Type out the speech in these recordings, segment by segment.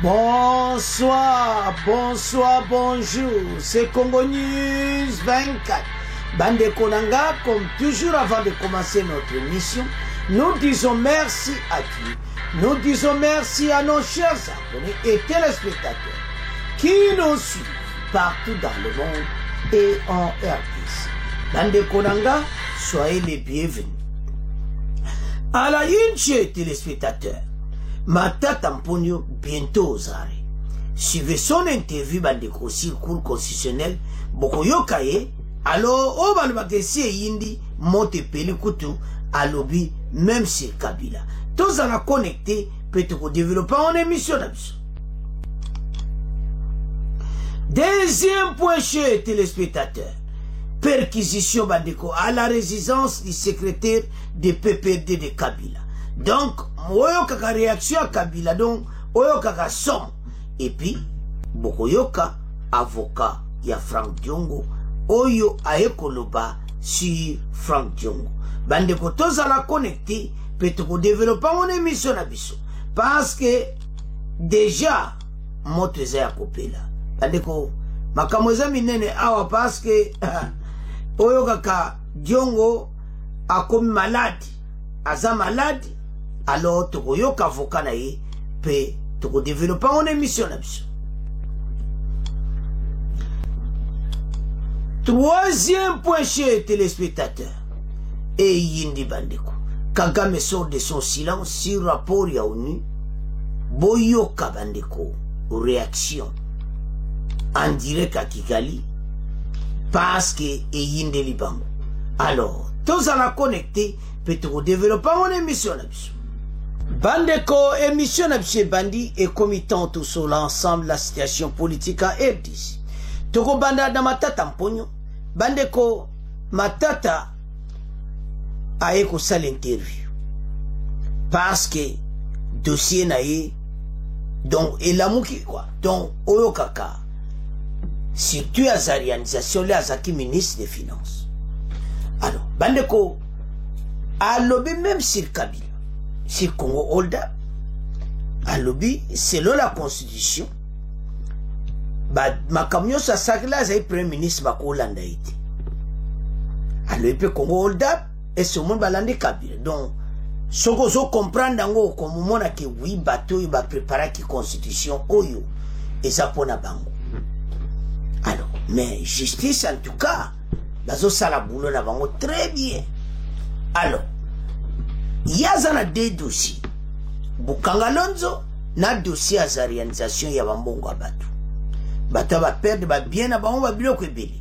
Bonsoir, bonsoir, bonjour, c'est Congo News 24. Bande Konanga, comme toujours avant de commencer notre émission, nous disons merci à Dieu. Nous disons merci à nos chers abonnés et téléspectateurs qui nous suivent partout dans le monde et en RDC. Bande Konanga, soyez les bienvenus. À la une, chers téléspectateurs, Matata Mponyo bientôt aux arrêts. Suivez son interview bandeko sur cour constitutionnel Bokoyokaye. Alors, on va le yindi monte pelikutu à lobby même sur Kabila. Tous en a connecté peut-être développer en émission d'absolu. Deuxième point chez téléspectateurs. Perquisition bandeko à la résidence du secrétaire de PPD de Kabila. Donc, oyoka réaction à Kabila, donc oyoka somme. Et puis, Bokoyoka, avocat, il y a Frank Diongo, oyo aekoloba sur Frank Diongo. Bande ko tozala connecté, peut-être développer mon émission d'abisso. Parce que, déjà, moteze ya kopela. Bande ko, makamweza minene awa parce que, oyoka Diongo a comme malade, aza malade, alors tokoyoka avocat na ye pe toko développer en émission là-dessus. Troisième point chez téléspectateurs et yindi bandeko Kagame sort de son silence sur rapport ya ONU boyoka bandeko réaction en direct à Kigali parce que yindi libango. Alors tous à la connecter peut-être développer en émission là-dessus. Bandeko, émission d'Abché Bandi et comitante sur l'ensemble de la situation politique à RDC. Toko Banda da Matata Mponyo. Bandeko, Matata a éco ça l'interview. Parce que dossier naïe, donc, et l'amour qui quoi, donc, Oyokaka, surtout à sa réalisation, les Azaki ministre des Finances. Alors, Bandeko, a lobby même sur Kabila. C'est Congo Holda, à lobby, selon la constitution, ma camion sa sagla, c'est le premier ministre Bako Hollanda été. À lobby Congo Holda, et ce monde balande Kabila. Donc, ce que vous comprenez, comme moment que oui, bateau, il va préparer la constitution, oyo, et ça pour na bango. Alors, mais justice en tout cas, bazo sala boulot na bango très bien. Alors, yazana deux dossiers. Bukanga Lonzo, na dossier à sa réalisation ya bambongo abatu. Bata va perdre ba bien na bango ba biloko ebele.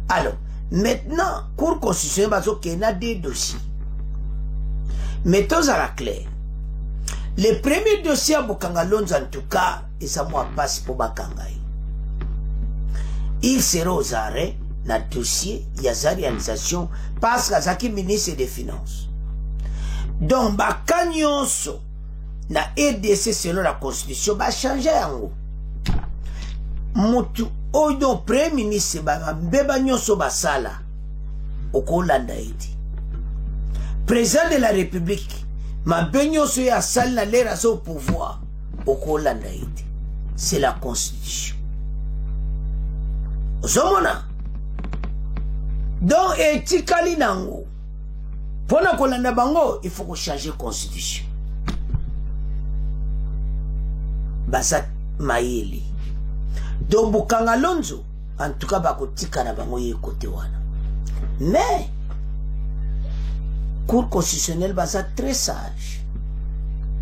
Alors, maintenant, cour constitutionnelle bazo kena deux dossiers. Mettons à la claire. Le premier dossier à Bukanga Lonzo en tout cas, et ça moi passe pour Bakangai. Il sera aux arrêts na dossier ya sa réalisation parce que Zaki ministre des Finances. Donc, Bakanyonso, na RDC selon la constitution, va changer yango. Mutu, oyo premier ministre, beba nyonso basala, oko Hollanda iti. Président de la République, ma nyonso ya sala na lera au pouvoir, oko Hollanda iti. C'est la constitution. Zomona. Donc, etikali nango. Pour la Kolanda Bango, il faut qu'on change la constitution. Basat Maïli. Donc, Bukanga Lonzo, en tout cas, bako tika na bango ye kote wana. Mais, Cour constitutionnelle basat très sage.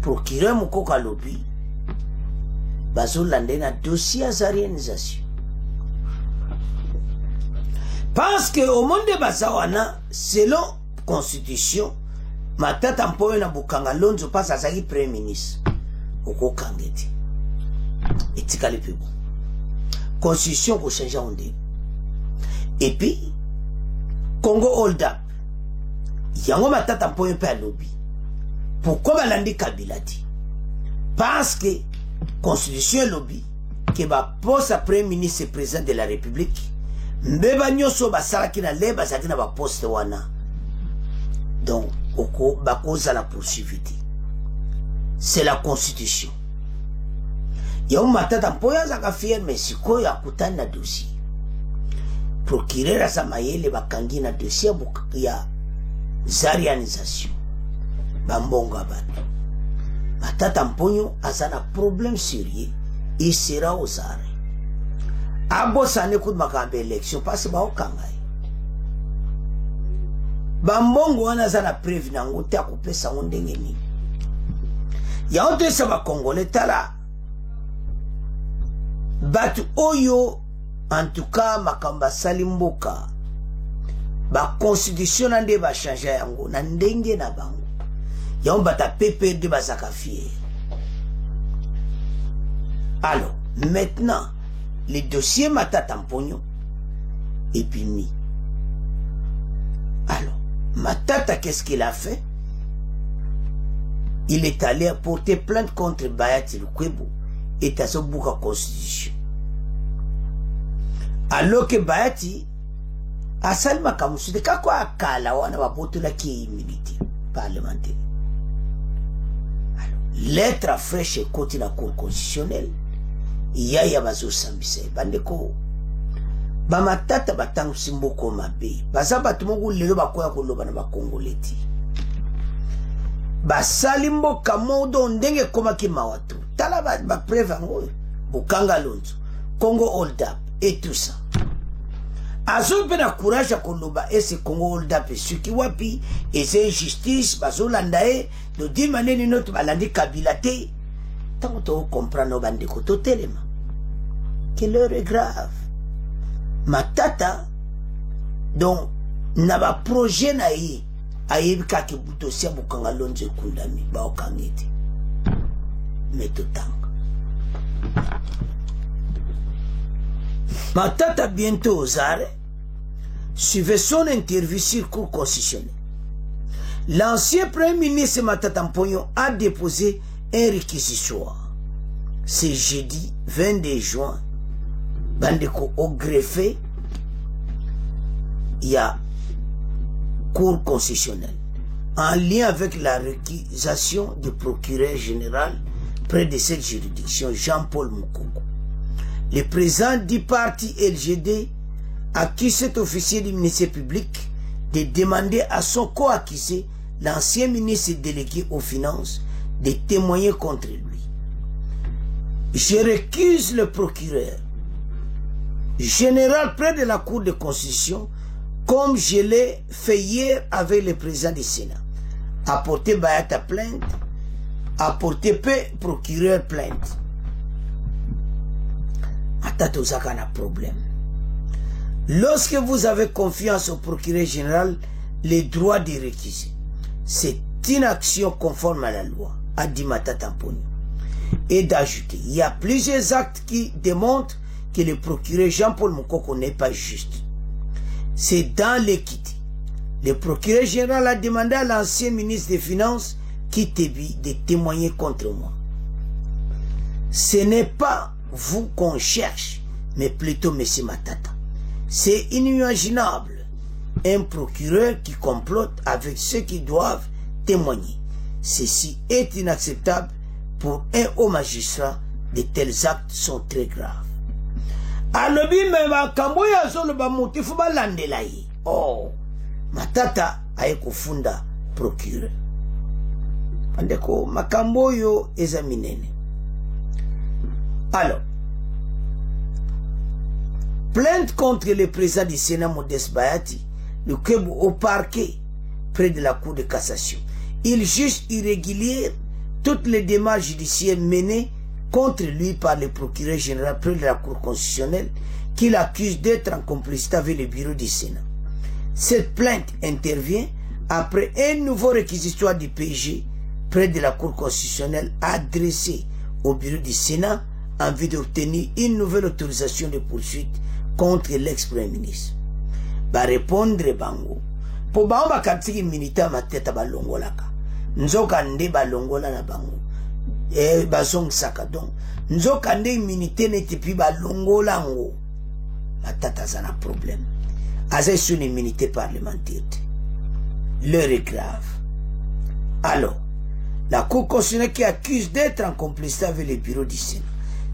Procureur Mukoka Lobi, baso lande na dossier à sa réalisation. Parce que au monde de Basawana, selon constitution, Matata Mponyo na Bukanga Lonzo passe à sa premier ministre. Oko Kangeti. Et tikali pe bon. Constitution ko changer onde. Et puis, Congo hold up. Yango Matata Mponyo pe lobby. Pourquoi balandi Kabila dit? Parce que constitution lobby que ba poste à premier ministre et président de la République. Mbeba nyoso basalaki na leba zaki na ba poste wana. Donc, bako za la poursuivre. C'est la constitution. ya matata mpoya zaka firme sikoyo akutani na dossier procureur aza mayele bakangi na dossier ya zarianisation bambongo bato matata mponyo aza na problème sérieux il sera aux arrêts abosane kudu makambe élection parce baokanga bambongo wana aza na preuve nango te akopesa ngo ndenge nini yango toyesa bakongole tala bato oyo en tout cas makambo asali mboka baconstitution na nde bachange yango na ndenge na bango yango bato PPRD bazaka fier. Alors maintenant le dossier Matata Mponyo est puni. Alors Matata, qu'est-ce qu'il a fait? Il est allé porter plainte contre Bayati Lukwebo et Tazobuka Constitution. Alors que Bayati a salma kamusu de kako akala wana wabotola ki immunité parlementaire. Alors, lettre fraîche et côté la cour constitutionnelle. Yaya bazo sambise bandeko ba matata batangu simboko mabe baza batu mogu lelo bakoya koloba na bakongoleti basali mboka modo ndenge koma ki mawatu tala ba preuve ngo bukanga lonzo Congo hold up et tout ça azo pena courage à koloba et ce Congo hold up et ce qui wapi et c'est justice bazo landae de dire maneni notre balandi kabilate tant to comprendre bandeko to telema que l'heure est grave. Matata, donc, n'a pas projet naïe, aïe, kaki butosia bukanga lonje kundami, ba okangete. Mais tout temps. Matata bientôt aux arrêts, suivait son interview sur cour constitutionnelle. L'ancien premier ministre Matata Mponyo a déposé un réquisitoire. C'est jeudi 22 juin. Bandeko au greffé, il y a cour constitutionnelle en lien avec la réquisition du procureur général près de cette juridiction, Jean-Paul Moukoko. Le président du parti LGD accuse cet officier du ministère public de demander à son co-accusé, l'ancien ministre délégué aux finances, de témoigner contre lui. Je récuse le procureur général près de la Cour de Constitution, comme je l'ai fait hier avec le président du Sénat. Apporter Bayata plainte, apporter procureur plainte. Atatozaka na problème. Lorsque vous avez confiance au procureur général, les droits des réquisés, c'est une action conforme à la loi, a dit Matata Mponyo. Et d'ajouter, il y a plusieurs actes qui démontrent que le procureur Jean-Paul Moukoko n'est pas juste. C'est dans l'équité. Le procureur général a demandé à l'ancien ministre des Finances, Kitebi, de témoigner contre moi. Ce n'est pas vous qu'on cherche, mais plutôt M. Matata. C'est inimaginable. Un procureur qui complote avec ceux qui doivent témoigner. Ceci est inacceptable pour un haut magistrat. De tels actes sont très graves. Alobi me makambo ya zolo ba motifu ba landela yi. Oh, Matata aye kufunda procureur. Andeko makambo yo examinene. Alors, plainte contre le président du Sénat Modeste Bayati, le Kebou au parquet près de la Cour de cassation. Il juge irrégulière toutes les démarches judiciaires menées contre lui par le procureur général près de la Cour constitutionnelle qu'il accuse d'être en complicité avec le bureau du Sénat. Cette plainte intervient après un nouveau réquisitoire du PG près de la Cour constitutionnelle adressé au bureau du Sénat en vue d'obtenir une nouvelle autorisation de poursuite contre l'ex-premier ministre. Ba répondre bango. Po bango bakatiki militaire mateta balongolaka. Nzoka nde balongola na bango. Basong sakadon nzoka nde immunité neti pi balongola ngo Matata zana problème aza sur une immunité parlementaire. L'heure est grave. Alors la Cour constitutionnelle qui accuse d'être en complicité avec le bureau du Sénat,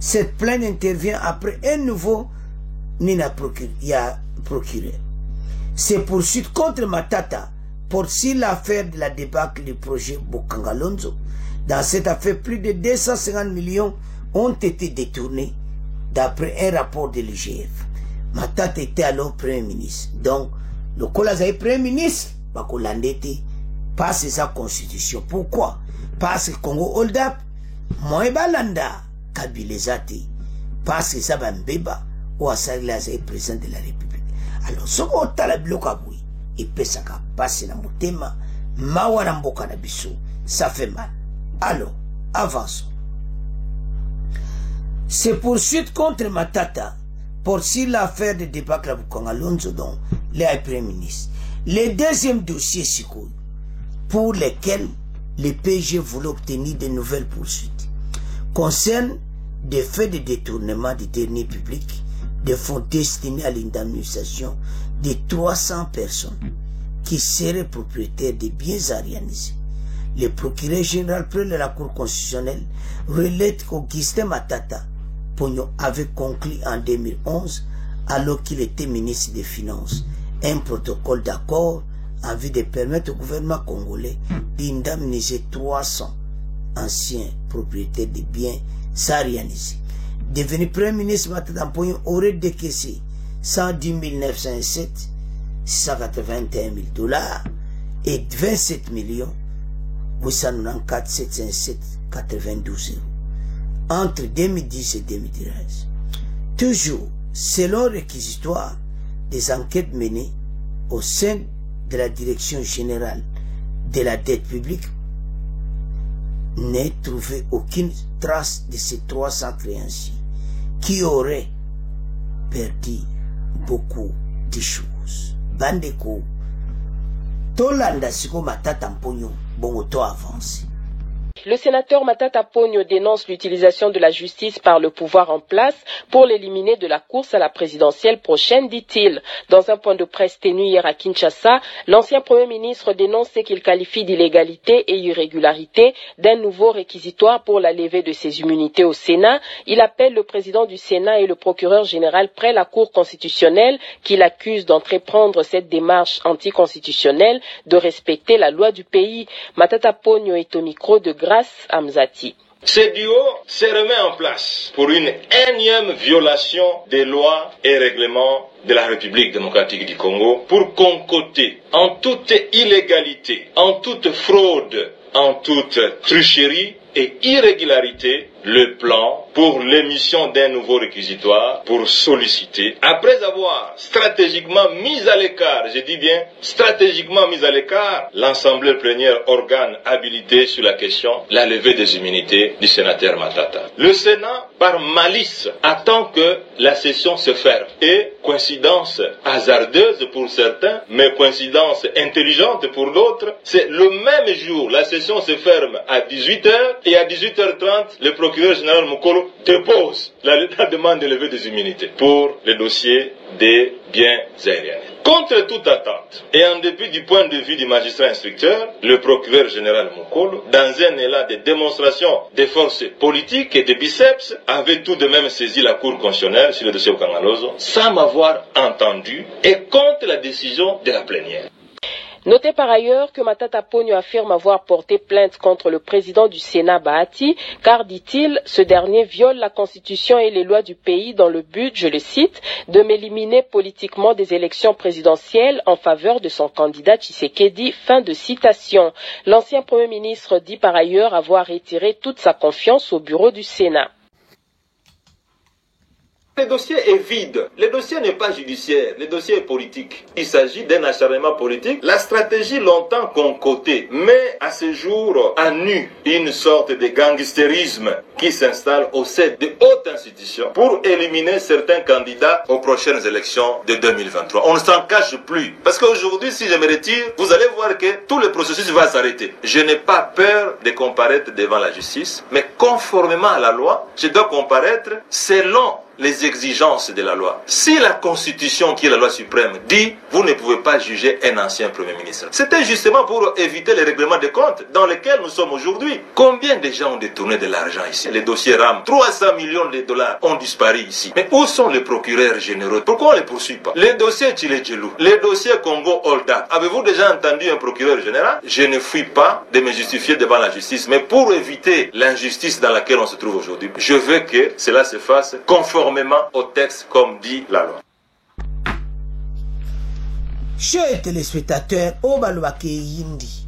Cette plainte intervient après un nouveau procureur. Ces poursuites contre Matata portent sur l'affaire de la débâcle du projet Bokangalonzo. Dans cette affaire, plus de 250 millions ont été détournés d'après un rapport de l'IGF. Matata était alors Premier ministre. Donc, le Kolazai Premier ministre, Bakolandete, passe sa constitution. Pourquoi? Parce que Congo hold up, Moebalanda, Kabilezati, parce que ça va mbeba, ou Asagla est président de la République. Alors, ce qu'on a la blocaboui, et pesaka passe na motema, mawaramboka na biso, ça fait mal. Alors, avançons. Ces poursuites contre Matata portent sur l'affaire de débâcle à Bokangalonzo, dont les Premier ministre. Le deuxième dossier, pour lequel le PG voulait obtenir de nouvelles poursuites, concerne des faits de détournement des deniers publics, des fonds destinés à l'indemnisation de 300 personnes qui seraient propriétaires des biens arianisés. Le procureur général près de la Cour constitutionnelle relève qu'Augustin Matata Pogno avait conclu en 2011, alors qu'il était ministre des Finances, un protocole d'accord en vue de permettre au gouvernement congolais d'indemniser 300 anciens propriétaires des biens sarianisés. Devenu Premier ministre, Matata Pogno aurait décaissé 110 907 681 000 dollars et 27 894 707 92 euros entre 2010 et 2013. Toujours, selon réquisitoire des enquêtes menées au sein de la Direction générale de la dette publique, n'est trouvé aucune trace de ces 300 créanciers qui auraient perdu beaucoup de choses. Bandeko, Tolanda Siko Matata Pogno, bon auto avancé. Le sénateur Matata Pogno dénonce l'utilisation de la justice par le pouvoir en place pour l'éliminer de la course à la présidentielle prochaine, dit-il. Dans un point de presse tenu hier à Kinshasa, l'ancien Premier ministre dénonce ce qu'il qualifie d'illégalité et irrégularité d'un nouveau réquisitoire pour la levée de ses immunités au Sénat. Il appelle le président du Sénat et le procureur général près la Cour constitutionnelle qu'il accuse d'entreprendre cette démarche anticonstitutionnelle de respecter la loi du pays. Matata Pogno est au micro de Grâce Amzati. Ce duo se remet en place pour une énième violation des lois et règlements de la République démocratique du Congo pour concocter en toute illégalité, en toute fraude, en toute tricherie et irrégularité le plan pour l'émission d'un nouveau réquisitoire pour solliciter, après avoir stratégiquement mis à l'écart, je dis bien stratégiquement mis à l'écart, l'Assemblée plénière organe habilité sur la question, la levée des immunités du sénateur Matata. Le Sénat, par malice, attend que la session se ferme. Et, coïncidence hasardeuse pour certains, mais coïncidence intelligente pour d'autres, c'est le même jour, la session se ferme à 18h et à 18h30, le procureur général Mokolo dépose la demande de levée des immunités pour le dossier des biens aériens. Contre toute attente, et en dépit du point de vue du magistrat instructeur, le procureur général Mokolo, dans un élan de démonstration des forces politiques et des biceps, avait tout de même saisi la Cour constitutionnelle sur le dossier Bokangalonzo, sans m'avoir entendu, et contre la décision de la plénière. Notez par ailleurs que Matata Pogno affirme avoir porté plainte contre le président du Sénat Bahati, car, dit-il, ce dernier viole la Constitution et les lois du pays dans le but, je le cite, de m'éliminer politiquement des élections présidentielles en faveur de son candidat Tshisekedi. Fin de citation. L'ancien Premier ministre dit par ailleurs avoir retiré toute sa confiance au bureau du Sénat. Le dossier est vide. Le dossier n'est pas judiciaire. Le dossier est politique. Il s'agit d'un acharnement politique. La stratégie longtemps concoctée met à ce jour à nu une sorte de gangstérisme qui s'installe au sein de hautes institutions pour éliminer certains candidats aux prochaines élections de 2023. On ne s'en cache plus. Parce qu'aujourd'hui, si je me retire, vous allez voir que tout le processus va s'arrêter. Je n'ai pas peur de comparaître devant la justice, mais conformément à la loi, je dois comparaître selon les exigences de la loi. Si la Constitution, qui est la loi suprême, dit vous ne pouvez pas juger un ancien Premier ministre, c'était justement pour éviter les règlements de comptes dans lesquels nous sommes aujourd'hui. Combien de gens ont détourné de l'argent ici? Les dossiers RAM, 300 millions de dollars ont disparu ici. Mais où sont les procureurs généraux? Pourquoi on ne les poursuit pas? Les dossiers Tchilé-Tchelou, les dossiers Congo Holda, avez-vous déjà entendu un procureur général? Je ne fuis pas de me justifier devant la justice, mais pour éviter l'injustice dans laquelle on se trouve aujourd'hui, je veux que cela se fasse conformément au texte comme dit la loi. Chers téléspectateurs, Obalwake Yindi,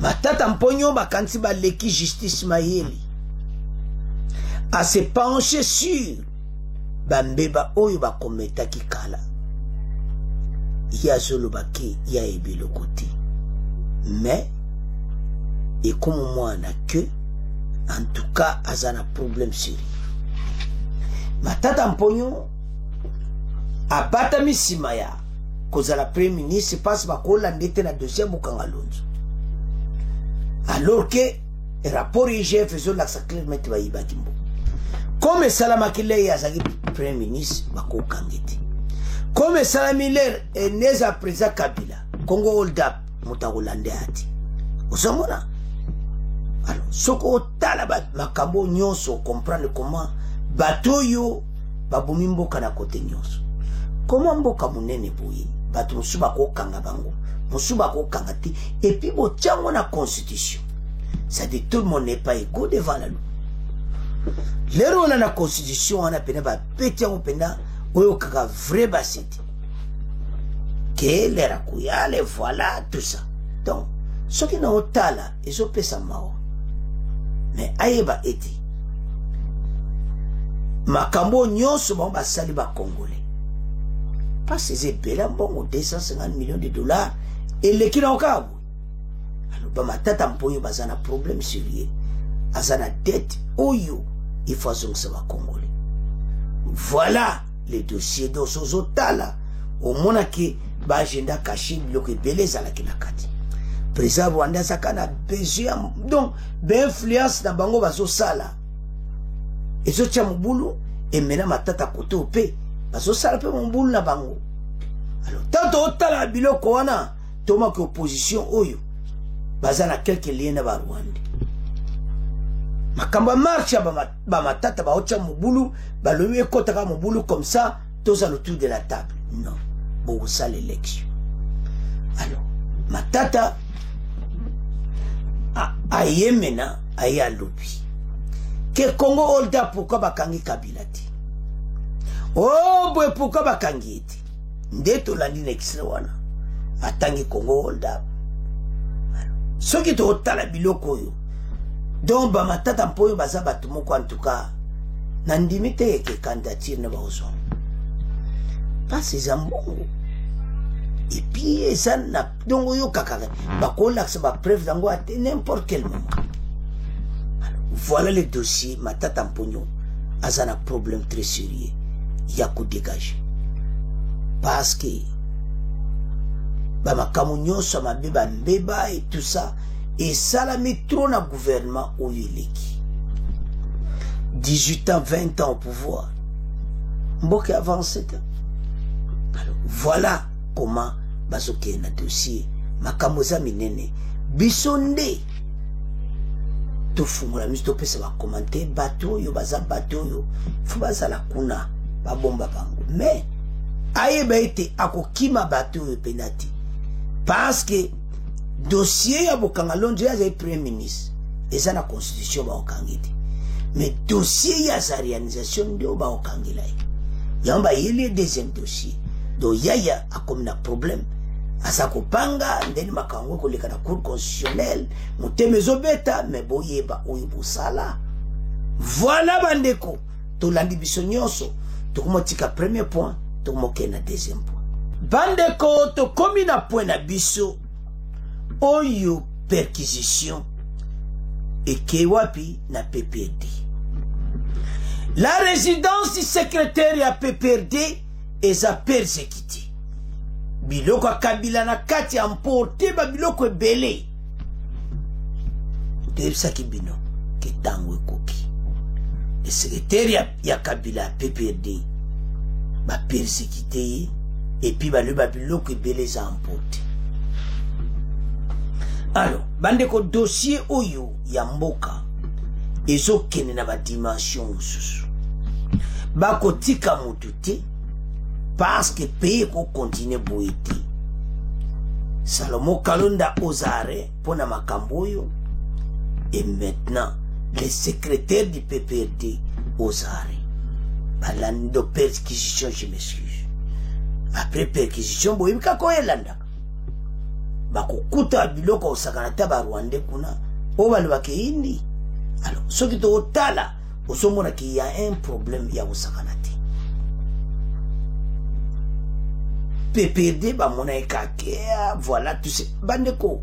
Matata Mponyo bakansi baleki justice mayeli a se pencher sur bambeba oyo bakometa kikala ya zolobake ya ebelo côté, mais et comme moi na que en tout cas azana problème sérieux. Matata Mponyo abata misima ya kozala premier ministre passe bakola ndete na dossier Bukanga Lonzo, alors que rapport IGF faisait la clairement bayiba kimbo comme Salama Kile yazaki premier ministre bakokangete comme Salamiller eneza président Kabila Congo hold up mutakolande ati osomona. Alors soko tala makambo nyonso comprendre comment batoyo babumi mboka na kote nyonso. Comment mboka munene boye batu musuba ko kanga bango musuba ko kanga ti et puis bo tiango na constitution, ça dit tout le monde n'est pas égaux devant la loi. Lero na constitution on a pena ba peti on pena oyo kaka vrai basiti que les rakuyale voilà tout ça. Donc ce qui na otala ezo pesa mao mais ayeba eti makambo nyonso ba basali ba congolais parce que c'est bela mbongo 250 millions de dollars et le kina okabu. Alors ba Matata Mponyo bazana problème sérieux azana dette oyo il faut azongisa ba congolais. Voilà les dossiers d'Osozotala au monaki ba agenda caché biloko beleza la kinakati président Rwanda sakana besoin donc d'influence na bango bazo sala ezo tia mubulu et maintenant Matata koto pe bazo sala pe mubulu na bango. Alors tanto otala biloko wana toma que opposition oyo bazana quelques liens na ba Rwanda makamba marche ba Matata ba otia mubulu ba lomi ekotaka mubulu comme ça tous à autour de la table. Non, bon ça l'élection. Alors Matata a yemena aya lobi que Congo Holda pourquoi bakangi Kabila ti oh boy pourquoi bakangi ti ndeto landi n'extra wana atangi Congo Holda. Ce qui te otala biloko yo donc ba Matata Mponyo baza batu moko en tout cas nandimite ke candidature na baozo pas ces ambongo et puis ça na donc yo kakaka bakola ça ba preuve dango à n'importe quel moment. Voilà le dossier Matata Mponyo azana problème très sérieux il y a qu'au dégager parce que ba makamunyo so mabeba mbeba et tout ça et ça la met trop na gouvernement au yeleki 18 ans 20 ans au pouvoir mboke avant 7 ans. Alors voilà comment bazoke na dossier makamoza minene bisonde to fungula misto pesa ba commenter bateau yo baza bateau yo fu baza la kuna ba bomba bango mais ayeba ete akokima bateau yo penati parce que dossier ya Bukanga Lonzo ya premier ministre eza na constitution ba okangite mais dossier ya sa réalisation ndio ba okangila yamba yele deuxième dossier do yaya akomna problème asa kopanga ndeni makango koleka na cour constitutionnelle mutemezo beta mais boyeba oyo bosala. Voilà bandeko to landi biso nyonso to komotika premier point to moke na deuxième point bandeko to komi na point na biso oyo perquisition et wapi na PPRD. La résidence du secrétaire ya PPRD est à persécuter. Biloko Kabila na kati emporté ba biloko ebele. Tebisa ki bino ke tango ekoki. le secrétaire ya Kabila PPRD ba persécuté et puis ba le babiloko ebele za emporté. Alors bande ko dossier oyo ya mboka ezokende na ba dimension mosusu bakotika mutu te parce que pays ko continue boyete. Salomo Kalonda Ozare pour na makambo oyo et maintenant le secrétaire du PPRD Ozare balando perquisition, je m'excuse. Après perquisition boyimika ko elanda bakokuta biloko osakanata ba Rwanda kuna obalu bakeindi. Alors ce qui to otala osomona qu'il y a un problème ya osakanate PPRD ba mona ekakea voilà tout ce bandeko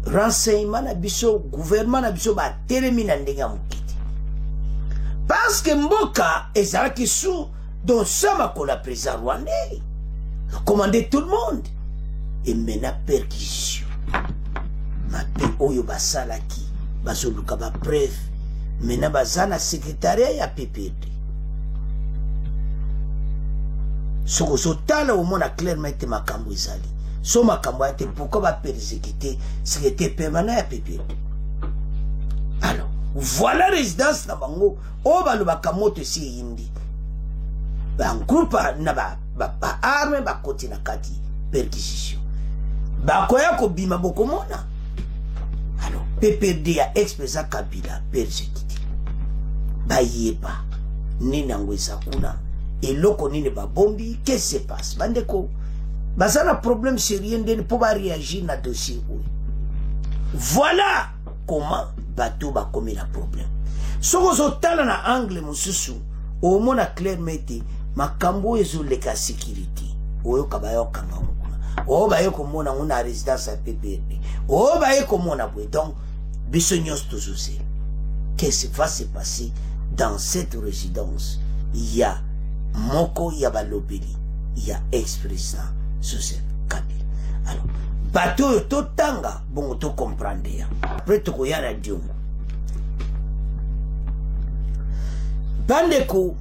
renseignement na biso gouvernement na biso ba termina ndenga mukiti parce que mboka ezalaki sous donc ça ma kola président rwandais commander tout le monde et maintenant perquisition ma pe oyo basalaki bazoluka ba preuve maintenant bazana secrétariat ya PPRD soko sotala au monde clairement te makambo ezali so makambo ate pourquoi ba persécuter secrétaire permanent ya PPRD. Alors voilà résidence na bango o balobaka moto si yindi ba groupe na ba arme ba koti na kati perquisition ba koya ko bima bokomona. Alors PPRD a expresa Kabila persécuté ba yeba ni nangweza kuna eloko nini ba bombi qu'est-ce qui se passe bandeko bazana problème sérieux ndeni pour ba réagir na dossier oyo. Voilà comment bateau ba komi na problème soko zotala na angle mususu o mona clairement makambo ezo leka sécurité oyo kabayo kanga kuna o ba yo komona una résidence à PPRD o ba yo komona bwe donc biso nyos tozose qu'est-ce qui va se passer dans cette résidence. Il y a moko ya balobeli il y a ex-président Joseph Kabila. Alors bateau to tanga bon to comprendre ya après to koyana diongo bandeko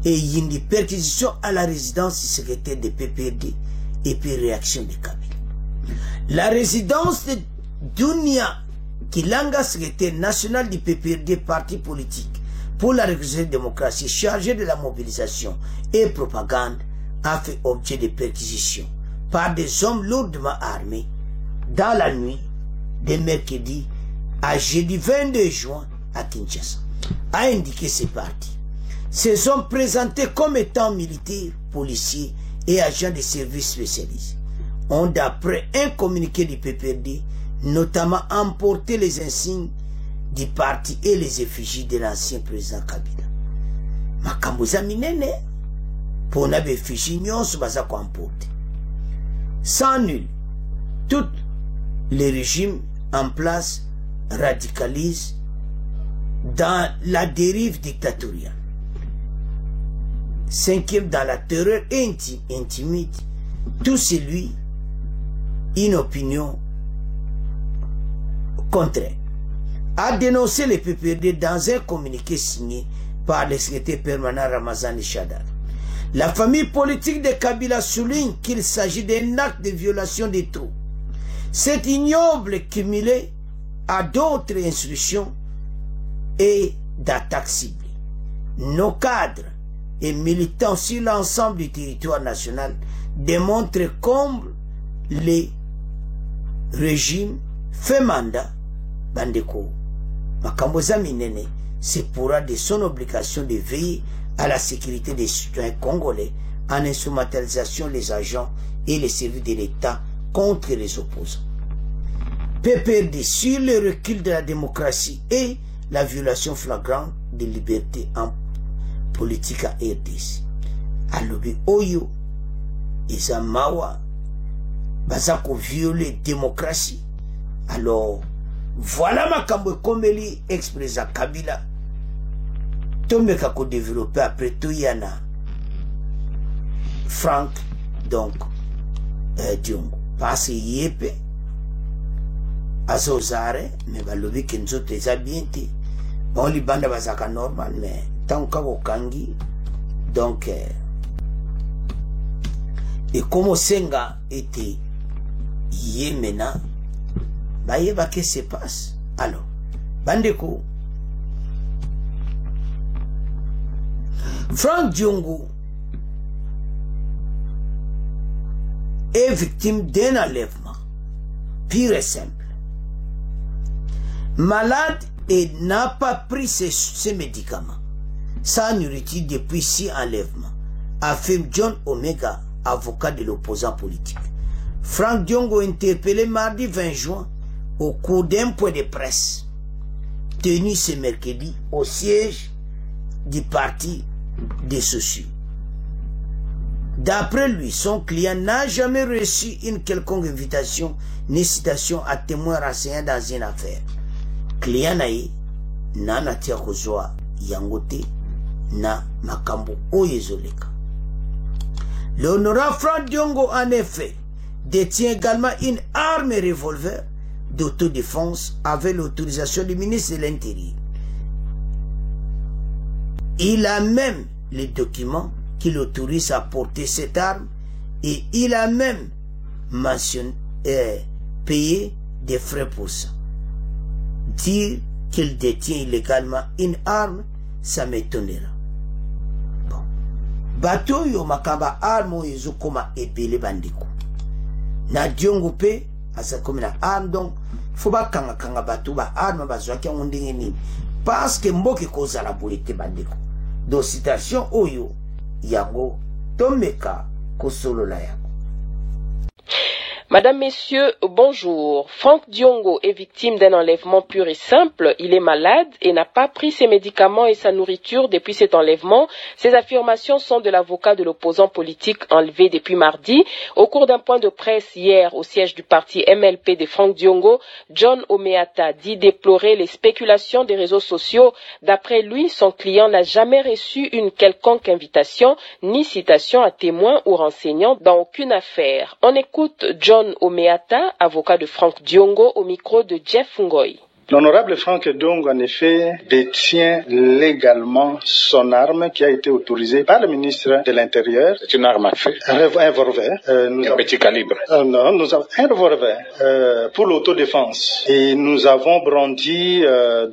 et yindi perquisition à la résidence du secrétaire de PPRD et puis réaction de Kabila. La résidence de Dunia Kilanga, secrétaire national du PPRD, parti politique pour la révolution de la démocratie, chargé de la mobilisation et propagande, a fait objet de perquisition par des hommes lourdement armés dans la nuit de mercredi à jeudi 22 juin à Kinshasa, a indiqué ces partis. Ces hommes présentés comme étant militaires, policiers et agents de services spécialisés ont, d'après un communiqué du PPRD, notamment emporté les insignes du parti et les effigies de l'ancien président Kabila. Makamboza minene pour na effigie nyonso baza ko emporter. Sans nul, tous les régimes en place radicalisent dans la dérive dictatoriale. Cinquième, dans la terreur intimide tout celui une opinion contraire. A dénoncé le PPRD dans un communiqué signé par le secrétaire permanent Ramazani Shadar. La famille politique de Kabila souligne qu'il s'agit d'un acte de violation des trous. Cet ignoble cumulé à d'autres instructions et d'attaques ciblées. Nos cadres et militants sur l'ensemble du territoire national démontrent comme les régimes fait mandat bandeko makamboza minene c'est pour de son obligation de veiller à la sécurité des citoyens congolais en instrumentalisation les agents et les services de l'État contre les opposants. PPRD sur le recul de la démocratie et la violation flagrante des libertés en politique à RDC. Alobi oyo ezamawa bazako violer démocratie. Alors voilà makambo komeli expresa Kabila tomeka ko développer après tout yana Frank donc Diongo parce yepe azozare mais balobi kenzo teza biente bon libanda bazaka normal mais tant kako kangi donc et comme Senga était Yémena bayeba que se passe alors bandeko Frank Diongo est victime d'un enlèvement pur et simple, malade et n'a pas pris ses médicaments sans nourriture depuis 6 enlèvements, affirme John Omega, avocat de l'opposant politique. Frank Diongo interpellé mardi 20 juin au cours d'un point de presse tenu ce mercredi au siège du parti des sociaux. D'après lui, son client n'a jamais reçu une quelconque invitation ni citation à témoin renseigné dans une affaire. Client nae na natia kozwa yangote na makambo oyezoleka. L'honorable Frank Diongo, en effet, détient également une arme et revolver d'autodéfense avec l'autorisation du ministre de l'Intérieur. Il a même les documents qui l'autorisent à porter cette arme et il a même mentionné payé des frais pour ça. Dire qu'il détient illégalement une arme, ça m'étonnera. Bon. Bato yo makamba arme yezo koma ebele bandiko. Na Diongo pe asa comme na arme donc faut ba kanga bato ba arme bazwa ki ondenge nini parce que mboki koza la bolite bandiko. Do citation oyo yango tomeka kosolola yako. Madame, Messieurs, bonjour. Frank Diongo est victime d'un enlèvement pur et simple. Il est malade et n'a pas pris ses médicaments et sa nourriture depuis cet enlèvement. Ces affirmations sont de l'avocat de l'opposant politique enlevé depuis mardi. Au cours d'un point de presse hier au siège du parti MLP de Frank Diongo, John Omeata dit déplorer les spéculations des réseaux sociaux. D'après lui, son client n'a jamais reçu une quelconque invitation ni citation à témoin ou renseignant dans aucune affaire. On écoute John Omeata, avocat de Frank Diongo, au micro de Jeff Ngoy. L'honorable Frank Diongo, en effet, détient légalement son arme qui a été autorisée par le ministre de l'Intérieur. C'est une arme à feu. Un revolver. Un petit calibre. Non, nous avons un revolver pour l'autodéfense. Et nous avons brandi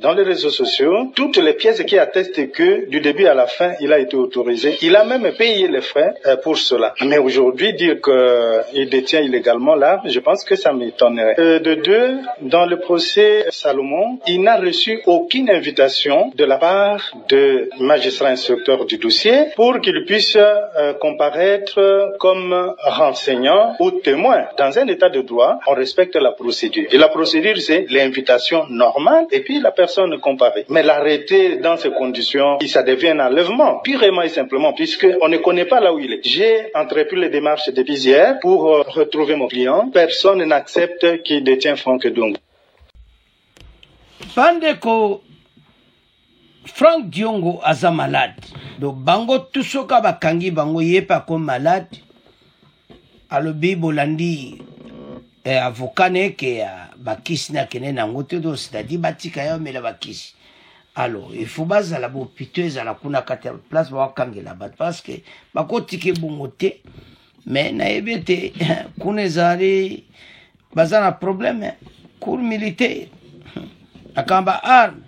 dans les réseaux sociaux toutes les pièces qui attestent que du début à la fin, il a été autorisé. Il a même payé les frais pour cela. Mais aujourd'hui, dire qu'il détient illégalement l'arme, je pense que ça m'étonnerait. De deux, dans le procès Salomon, il n'a reçu aucune invitation de la part de magistrat instructeur du dossier pour qu'il puisse comparaître comme renseignant ou témoin. Dans un état de droit, on respecte la procédure. Et la procédure, c'est l'invitation normale et puis la personne comparée. Mais l'arrêter dans ces conditions, ça devient un enlèvement, purement et simplement, puisqu'on ne connaît pas là où il est. J'ai entrepris les démarches depuis hier pour retrouver mon client. Personne n'accepte qu'il détient Frank Diongo. Bandeko Frank Diongo aza malade. Donc bango tusoka bakangi bango yepa comme malade. Alobi bolandi avocat neke bakisi na kene nango te do c'est-à-dire batika yo mela bakisi. Alors il faut baza la bo piteuse à la kuna kata place ba kangela bat parce que bakotike bongo te mais na ebete kunezari bazana problème cour militaire. Akamba arme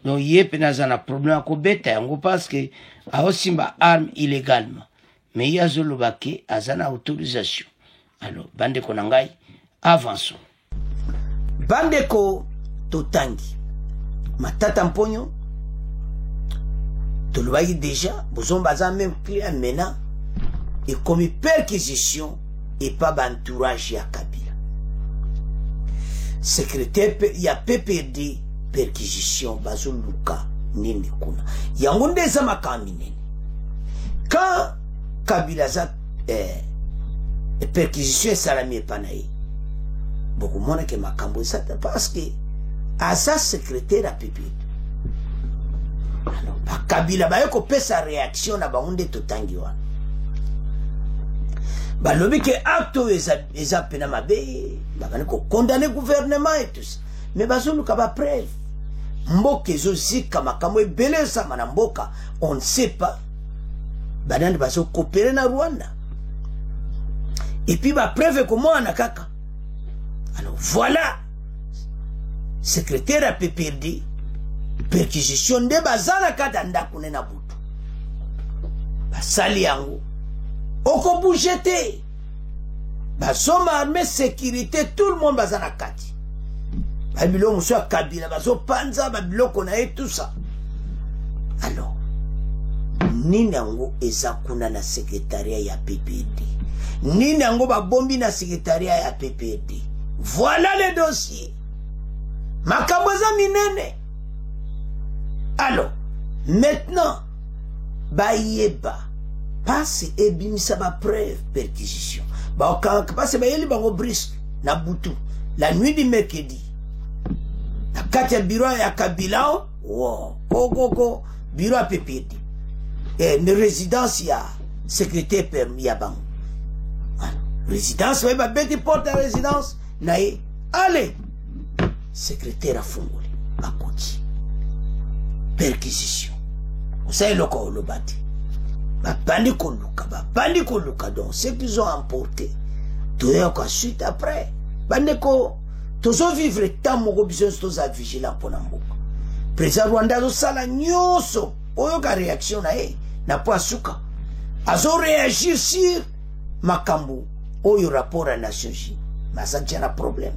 donc yepe nazana problème ko beta yango parce que aosimba arme illégalement mais yazolobake azana autorisation. Alors bandeko nangai avançons. Bandeko totangi matata mponyo tolobaki déjà bozomba za même client maintenant et comme perquisition et pas entourage ya Kabila. Secrétaire ya PPD perquisition bazoluka nini kuna yango ndeza makambi nini quand Kabila za perquisition salami panaye beaucoup mona ke makambo ça parce que à sa secrétaire à PPD alors ba Kabila ba yoko pesa réaction na baunde totangi wana balobi ke acto eza pena mabe bakani ko condamner gouvernement et tout ça mais bazoluka ba preuve mboka ezozika makambo ebele esama na mboka on ne sait pas banani bazokopere na Rwanda et puis preuve komona kaka. Alors voilà secrétaire à PPRD perquisition de bazala kata ndako na butu basali yango oko bougete basoma armée sécurité tout le monde bazana kati babilo muso Kabila bazo panza babilo kona et tout ça. Alors nini yango eza kuna na secrétariat ya PPRD, nini yango babombi na secrétariat ya PPRD. Voilà les dossiers makambo eza minene. Alors maintenant bayeba passe ebimisa ba preuve perquisition ba quand passe bayeli bango brisque na butu la nuit du mercredi na kati ya bureau ya Kabila koko bureau ya PPRD une résidence ya secrétaire permis ya bango résidence ba beti porte à résidence nae allez secrétaire afungoli akoti perquisition osaye loko olobati bandi koluka donc ceux qu'ils ont emporté toya kwa suite après bandeko tozo vivre tant moko biso toza vigilant pona mboka président Rwanda zo sala nyoso oyo ka réaction na po asuka azo réagir sur makambo oyo rapport à Nations Unies mais ça tient un problème.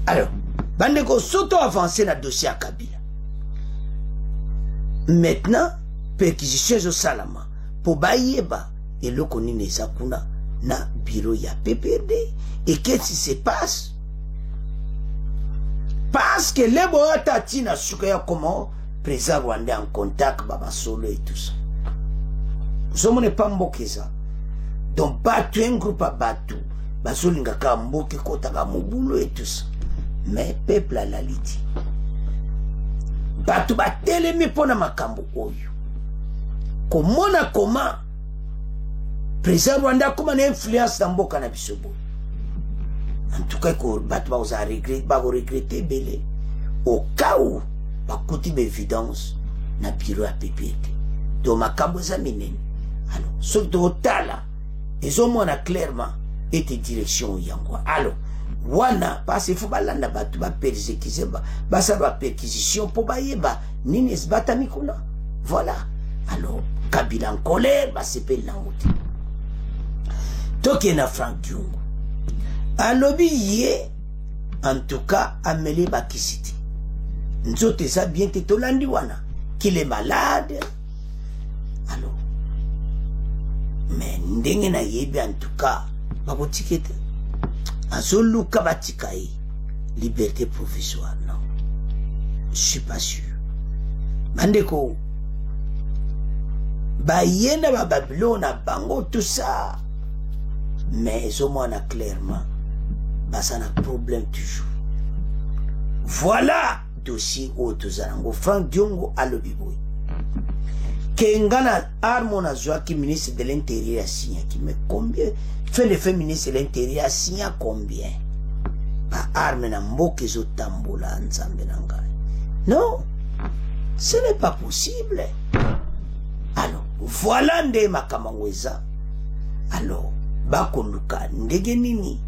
Alors bandeko soto avancer na dossier à Kabila. Maintenant perquisition zo salama pour bayeba et le konine zakuna na bureau ya PPRD et qu'est-ce qui se passe parce que les boata tina sukaya comment président Rwanda en contact baba solo et tout ça. Nous ne pas mbokeza donc batu un groupe à batu basolinga ka mboke kota ka mubulo et tout ça mais peuple à la liti batu batelemi pona makambo oyo komona koma président Rwanda koma na influence na mboka na bisobo en tout cas ko batu ba oza regretter belé au cas où bakuti évidence na bureau à PPRD donc makambo za minene. Alors ce totala ezomona clairement était direction yango. Alors wana parce il faut balanda batu ba persécution ba ça ba perquisition pour bayeba nini esbatami kuna. Voilà. Alors Kabila en colère ba sepel nangote toke na Frank Diongo alobi ye en tout cas ameli bakisiti nzote ça bien te tolandi wana qu'il est malade. Alors mais ndenge na yebi en tout cas babotikete azoluka batikai liberté provisoire. Non, je suis pas sûr. Mandeko bayena ba Babylone bango tout ça mais au moins on a clairement ça n'a problème toujours. Voilà dossier autozarango Frank Diongo alobiboy Kengana Armona Zoa qui ministre de l'Intérieur a signé qui mais combien fait le fait ministre de l'Intérieur a signé combien ba arme na mboke zo tambola nzambe nanga. Non, ce n'est pas possible. Alors voilà nde makamangweza. Alors bakonduka ndege nini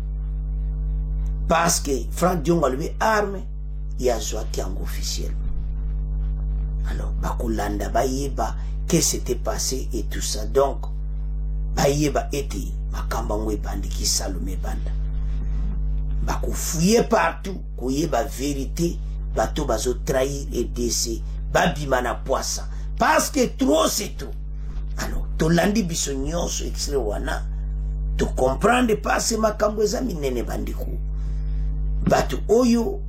parce que Frank Diongo lui arme ya Zoa qui en officiel. Alors bakolanda bayeba que c'était passé et tout ça. Donc bayeba ete makambangwe bandi ki Salomé banda bako fouiller partout koyeba vérité bato bazo trahir et décès babima na poisa parce que trop c'est trop. Alors tolandi biso nyonso extrait wana to comprendre pas ce makambo za minene bandiko bato oyo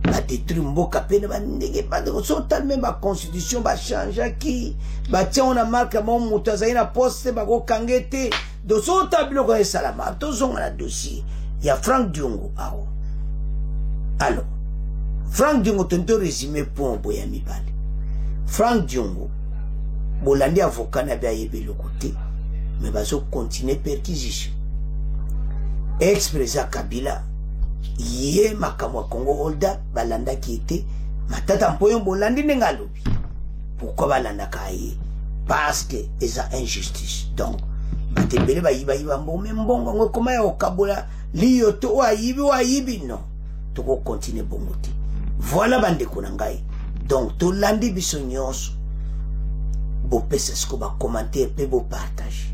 ba détruire mboka pene bandenge bandeko totalement ba constitution ba changer qui ba tia on a marque mon mutaza ina poste ba ko kangete do so tablo ko salama to zonga na dossier ya Frank Diongo awo. Alors Frank Diongo tento résumé pour boya mibale. Frank Diongo bolandi avocat na bia yebe le côté mais bazo continuer perquisition ex-président Kabila Yé makamwa Congo Holda balanda qui était matata mpoyo bolandi ndenga lobi pourquoi balanda kaye parce que eza injustice donc batebele bayiba mbome mbongo ngo koma ya okabola liyo to wayibi non toko continuer bongo te voilà bande ko ngai donc to landi biso nyonso bo pesa sko ba commenter pe bo partage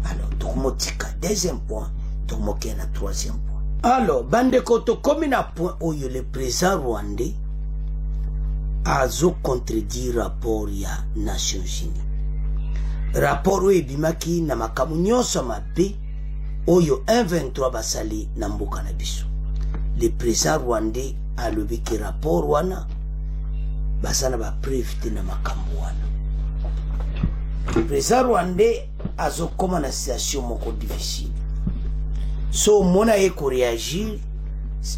alors to motika deuxième point to mokena troisième point alors bande ko to comme na point oyo le président rwandais azo contredire rapport ya Nations Unies rapport oyo ebimaki na makamu nyonso mabe oyo 123 basali na mboka na biso le président rwandais alobi ke rapport wana basana ba preuve te na makambo wana le président rwandais azokoma na situation moko difficile so mona ye ko réagir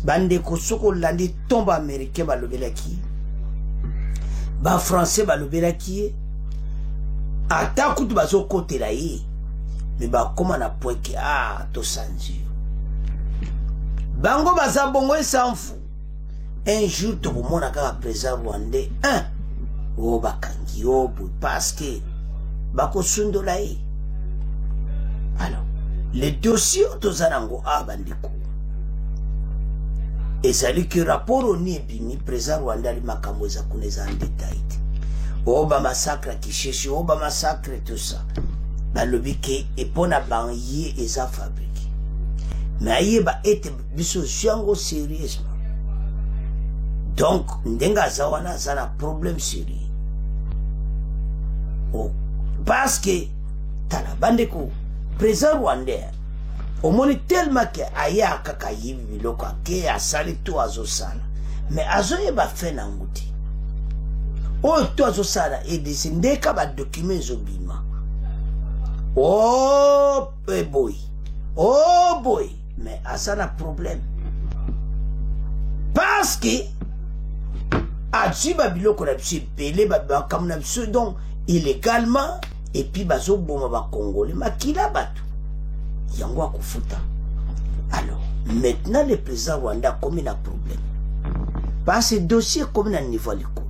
bande ko soko landi tomba américain balobelaki ba français balobelaki ata kutu bazo kotela ye me ba koma na point ke to sanji bango baza bongo esanfu un jour to bomona kaka président rwandais o bakangi obo parce que bako sundola ye alors le dossier tozanango bandiko ezali que rapport oni ebimi président rwandais ali makambo eza kuneza en détail oba massacre Kisheshi oba massacre tout ça balobi ke epona banye eza fabriqué mais ayeba ete biso jango sérieusement donc ndenga zawana zana problème sérieux parce que tala bandeko président rwandais omoni tellement que aya kaka yibi biloko ke asali to azosala mais azoyeba fe na nguti o to azosala edisi ndeka ba document zobima boy mais asana problème parce que ajiba biloko na biso ebele babakamu na biso donc illégalement et puis bazoboma bakongole makila bato yango akufuta alors maintenant le président rwanda comme un problème parce que dossier comme un niveau likolo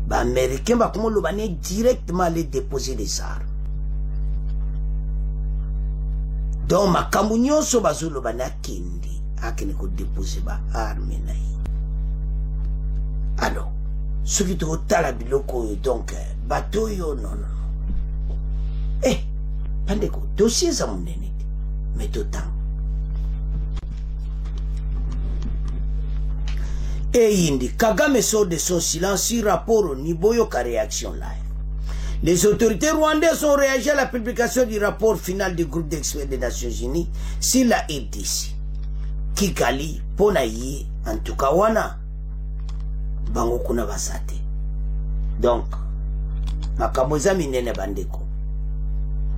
ba américain ba komo lobane directement les déposer des armes donc makambo nyonso bazolobane akende ko déposer ba arme na ye alors ce qui te tala biloko donc bateau yo non bandeko dossier za munene mais d'autant et indi Kagame sort de son silence sur rapport au Niboyo ka réaction live. Les autorités rwandaises ont réagi à la publication du rapport final du groupe d'experts des Nations Unies sur la RDC. Kigali ponaye en tout cas wana bango kuna basate. Donc makaboza minene bandeko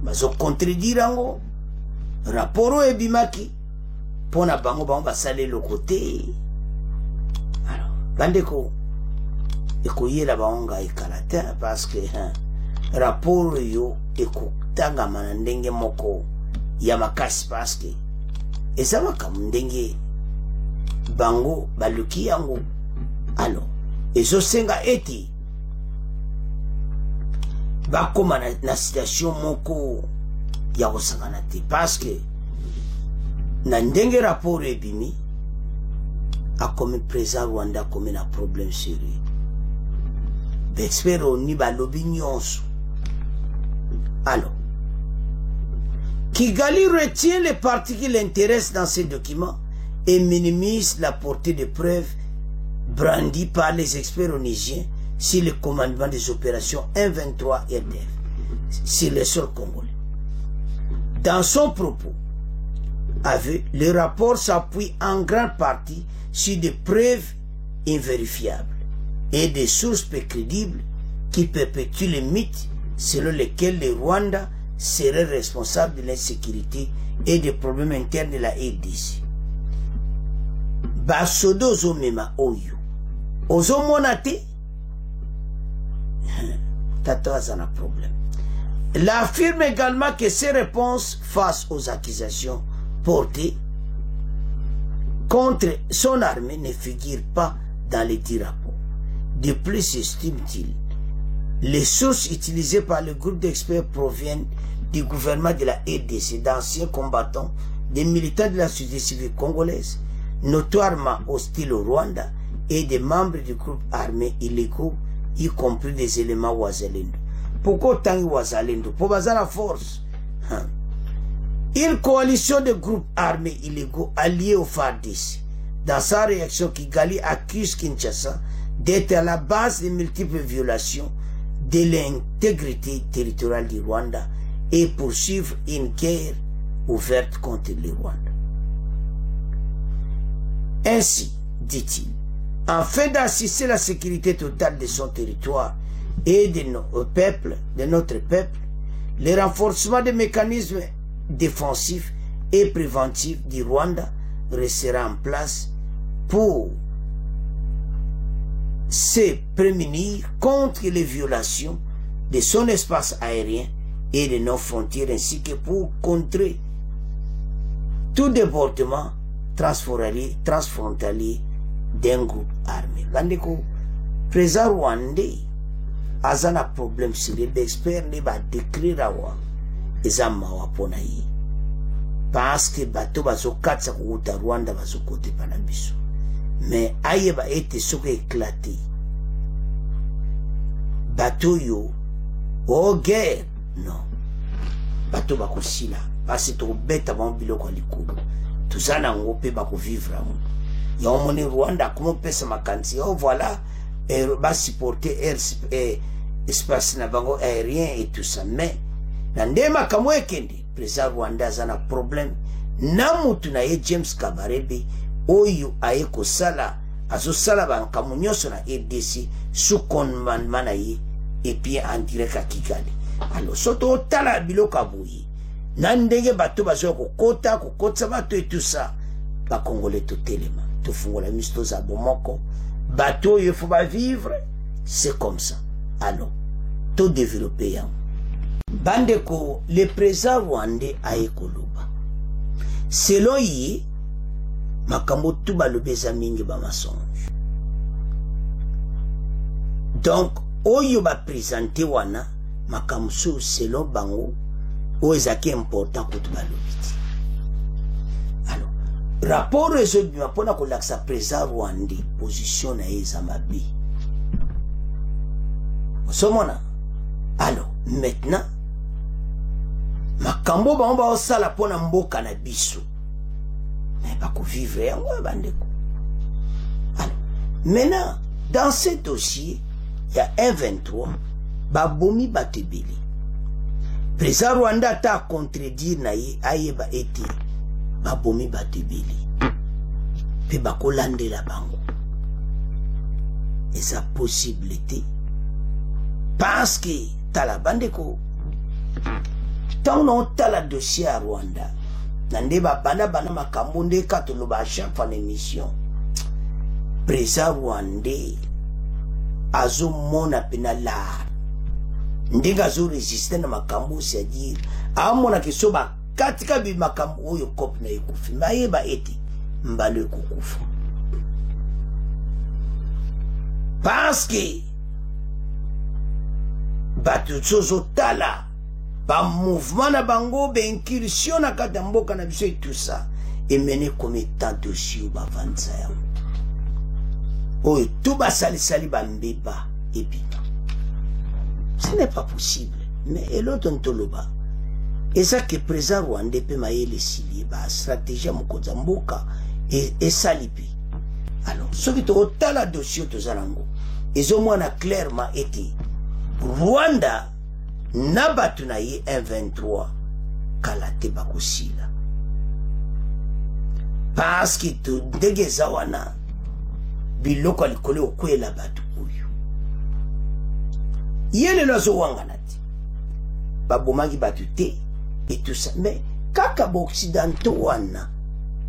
bazo contredire ngo rapport ebimaki pona bango basale le côté alors bandeko ekoyela baonga ikalata parce que rapport yo ekutanga mana ndenge moko ya makasi parce que esama kam ndenge bango baluki yango alors ezo senga eti bakoma na situation moko ya kosangana te parce que na ndenge rapport ebimi akomi président Rwanda akomi na problème sérieux bexpert oni balobi nyonso alors Kigali retient les parties qui l'intéressent dans ces documents et minimise la portée de preuves brandies par les experts onusiens sur le commandement des opérations 123 RDF sur le sol congolais. Dans son propos, le rapport s'appuie en grande partie sur des preuves invérifiables et des sources peu crédibles qui perpétuent les mythes selon lesquels le Rwanda serait responsable de l'insécurité et des problèmes internes de la RDC. Basodo ozomema oyo ozomonate Tatoaz en a problème. Il affirme également que ses réponses face aux accusations portées contre son armée ne figurent pas dans les 10 rapports. De plus, estime-t-il, les sources utilisées par le groupe d'experts proviennent du gouvernement de la RDC, d'anciens combattants, des militants de la société civile congolaise, notoirement hostiles au Rwanda, et des membres du groupe armé illégaux, y compris des éléments Wazalendo. Pourquoi autant Wazalendo? Pour baser la force. Une coalition de groupes armés illégaux alliés au FARDC. Dans sa réaction, Kigali accuse Kinshasa d'être à la base des multiples violations de l'intégrité territoriale du Rwanda et poursuivre une guerre ouverte contre le Rwanda. Ainsi, dit-il, afin d'assister la sécurité totale de son territoire et de notre peuple, le renforcement des mécanismes défensifs et préventifs du Rwanda restera en place pour se prémunir contre les violations de son espace aérien et de nos frontières, ainsi que pour contrer tout débordement transfrontalier d'un groupe armé. Bandeko, président rwandais, azana problème sur les experts ne va décrire awa ezama wa pona yi. Parce que bato bazo katsa kuuta Rwanda bazo kote panabiso. Mais aye ba ete soko éclaté. Bato yo, oh guerre, non. Bato bako sila. Parce que to beta bambilo kwa likulu. Tuzana ngope bako vivre. Ya omoni Rwanda comment pesa makansi. Oh voilà, ba supporter espace na bango aérien et tout ça. Mais, nandema kamwe kende, président Rwanda zana problème. Namutu na ye James Kabarebe, oyo aye ko sala, azo sala bankamu nyoso na RDC, sous commandement na ye, et puis en direct à Kigali. Alors, soto tala biloko abouyi. Nandenge bato bazo kokota bato et tout ça. Ba Congolais to telema. To fungola misto za bomoko. Bato il faut pas vivre. C'est comme ça. Alors, to développer ya. Bandeko, le président rwandais a ekoloba. Selon yi, makambo tout balobeza mingi ba mensonge. Donc, oyo ba présenter wana, makamso selon bango, oezaki important kutu balobiti. Alors, rapport résolu mapona kolaksa président rwandais, position na eza mabe. Osomona. Alors, maintenant, makambo bango ba osala pona mboka na biso. Mais pas ko vivre yango bandeko. Alors, maintenant, dans ce dossier, il y a un 23, babomi batebeli. Président Rwanda ta contredire na ye ayeba ete babomi batebeli. Pe bakolande la bango. Et sa possibilité. Parce que tala bandeko, tant on tala dossier à Rwanda, nande ba bana makambo nde katolo ba chaque fois émission. Président rwandais azo mona pena la ndinga zo résister na makambo, c'est-à-dire amona ke so ba katika bi makambo oyo kop na ekufi mayeba ete mbalo ekukufa. Parce que batu sozo tala ba mouvement na bango be incursion na kata mboka na biso et tout ça et mené comme étant dossier ba vanza ya oyo tout ba sali ba mbeba et puis ce n'est pas possible. Mais l'autre ntoloba et ça que président rwandais peut mailler les siliers ba stratégie mokoza mboka et salipi. Alors ce qui to tala dossier to zalango ezo mwana clairement été Rwanda nabatu na ye 1-23 kalate bakosila. Parce que tu ndegeza wana biloko alikole okwela batu uyu. Yele nazo wanganati. Babomaki batu te et tout ça. Mais kaka ba occidentaux wana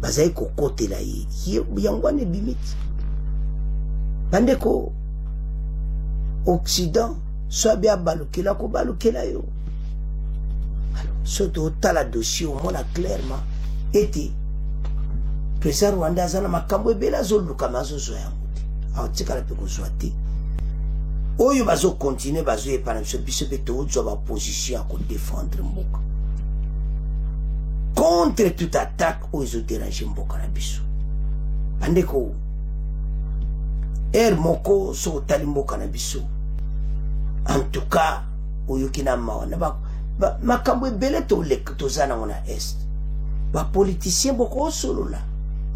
bazai kokote la ye yangwane bimiti. Bandeko Occident soit bien balukela ko balukela yo. Alors, surtout tala dossier au mona clairement était président Rwanda zana makambo ebela zoluka mazozo yango. Alors tika la peko swati oyo bazo continuer bazo epana biso biso pe tozwa ba position à défendre mboka contre toute attaque oyo déranger mboka na biso bandeko moko so tali mboka na biso en tout cas oyo kina mawana makambo ebele tozana ngona est ba politicien boko solo là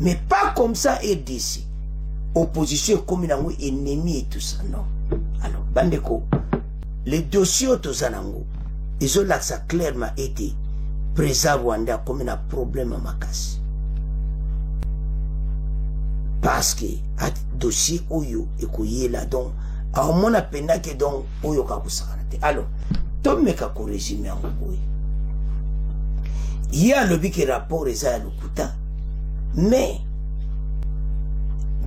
mais pas comme ça RDC opposition comme nango ennemi et tout ça non. Alors bandeko les dossiers tozanango ils ont là ça clairement été présent Rwanda comme un problème à makasi parce que à dossier oyo ekoye là donc à mon apenda que donc oyo ka kusarate alors tomeka ko résumé en boy il y a le bique rapport eza lokuta mais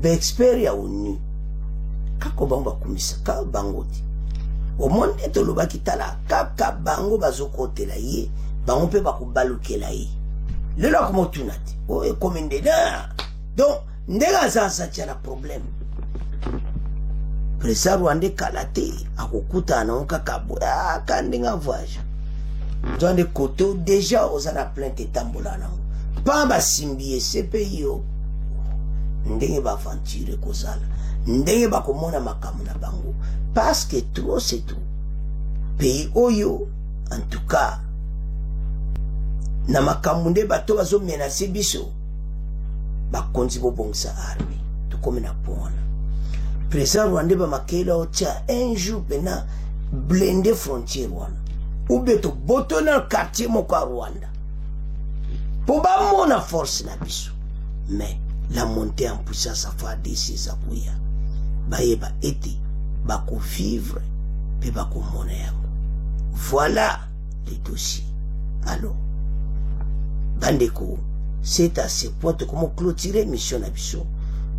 expert ya ONU kako bango bakumisa ka bango ti au monde to loba kitala kaka bango bazokotela ye bango pe bakubalukela ye lelo ko tunati o e komende na donc ndega sasa tshana problème presa Rwanda kalate akokuta na kakabu kandinga voyage donc koto déjà ozana plainte tambola nango pa basimbie CPI ndenge ba aventure kozala ndenge ba komona makamu na bango parce que trop c'est tout pays oyo en tout cas na makamu nde bato bazo menacer biso ba konzi bo bongsa army to comme na pona président Rwanda ba makela ocha un jour pena blender frontière wana ou beto botona quartier moko Rwanda pour ba mona force na biso mais la montée en puissance à faire des Zakouya. Baeba été, bako vivre, pe bako monnaie. Voilà les dossiers. Alors, bandeko, c'est à ce point que comment clôturer mission Abisso.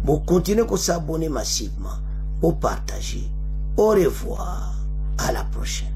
Pour continuer à s'abonner massivement, pour partager. Au revoir, à la prochaine.